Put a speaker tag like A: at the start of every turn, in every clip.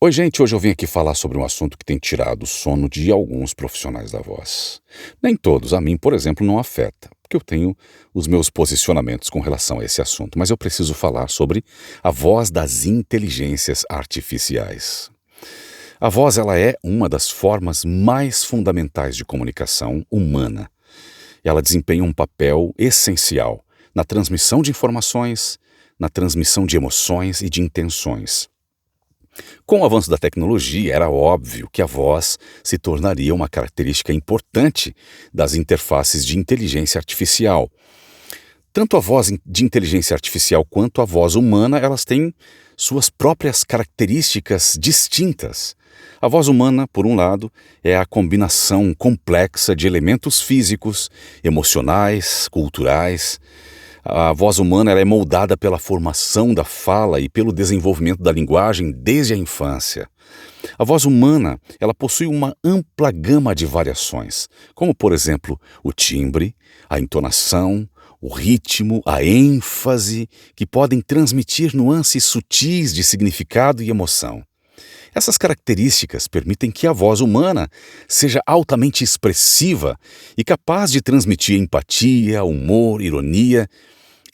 A: Oi, gente, hoje eu vim aqui falar sobre um assunto que tem tirado o sono de alguns profissionais da voz. Nem todos, a mim, por exemplo, não afeta, porque eu tenho os meus posicionamentos com relação a esse assunto, mas eu preciso falar sobre a voz das inteligências artificiais. A voz, ela é uma das formas mais fundamentais de comunicação humana. Ela desempenha um papel essencial na transmissão de informações, na transmissão de emoções e de intenções. Com o avanço da tecnologia, era óbvio que a voz se tornaria uma característica importante das interfaces de inteligência artificial. Tanto a voz de inteligência artificial quanto a voz humana, elas têm suas próprias características distintas. A voz humana, por um lado, é a combinação complexa de elementos físicos, emocionais, culturais. A voz humana ela é moldada pela formação da fala e pelo desenvolvimento da linguagem desde a infância. A voz humana ela possui uma ampla gama de variações, como, por exemplo, o timbre, a entonação, o ritmo, a ênfase, que podem transmitir nuances sutis de significado e emoção. Essas características permitem que a voz humana seja altamente expressiva e capaz de transmitir empatia, humor, ironia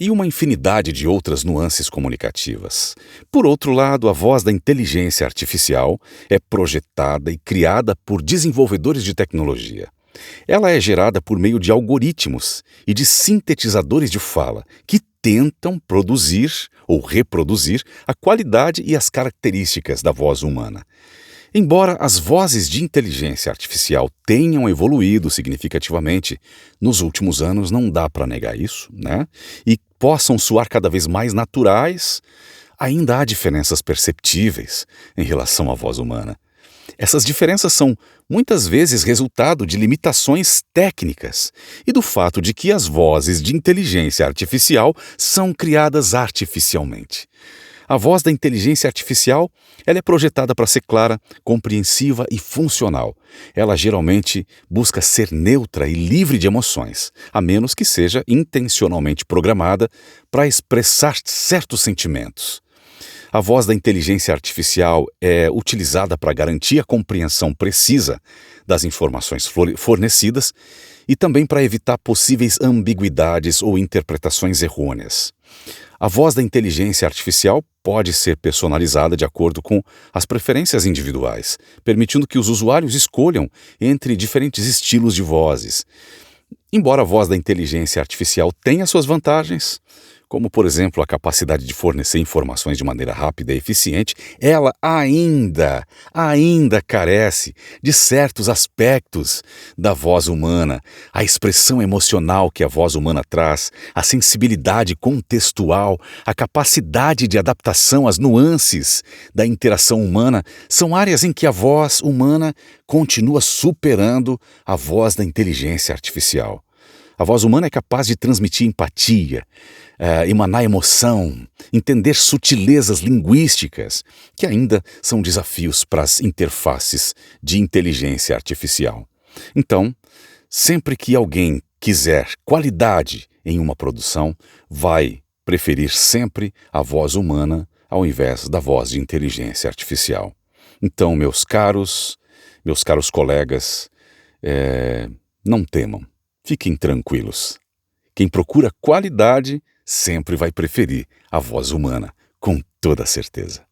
A: e uma infinidade de outras nuances comunicativas. Por outro lado, a voz da inteligência artificial é projetada e criada por desenvolvedores de tecnologia. Ela é gerada por meio de algoritmos e de sintetizadores de fala que tentam produzir ou reproduzir a qualidade e as características da voz humana. Embora as vozes de inteligência artificial tenham evoluído significativamente nos últimos anos, não dá para negar isso, né? E possam soar cada vez mais naturais, ainda há diferenças perceptíveis em relação à voz humana. Essas diferenças são muitas vezes resultado de limitações técnicas e do fato de que as vozes de inteligência artificial são criadas artificialmente. A voz da inteligência artificial ela é projetada para ser clara, compreensiva e funcional. Ela geralmente busca ser neutra e livre de emoções, a menos que seja intencionalmente programada para expressar certos sentimentos. A voz da inteligência artificial é utilizada para garantir a compreensão precisa das informações fornecidas e também para evitar possíveis ambiguidades ou interpretações errôneas. A voz da inteligência artificial pode ser personalizada de acordo com as preferências individuais, permitindo que os usuários escolham entre diferentes estilos de vozes. Embora a voz da inteligência artificial tenha suas vantagens, como, por exemplo, a capacidade de fornecer informações de maneira rápida e eficiente, ela ainda carece de certos aspectos da voz humana, a expressão emocional que a voz humana traz, a sensibilidade contextual, a capacidade de adaptação às nuances da interação humana, são áreas em que a voz humana continua superando a voz da inteligência artificial. A voz humana é capaz de transmitir empatia, emanar emoção, entender sutilezas linguísticas, que ainda são desafios para as interfaces de inteligência artificial. Então, sempre que alguém quiser qualidade em uma produção, vai preferir sempre a voz humana ao invés da voz de inteligência artificial. Então, meus caros colegas, não temam. Fiquem tranquilos. Quem procura qualidade sempre vai preferir a voz humana, com toda certeza.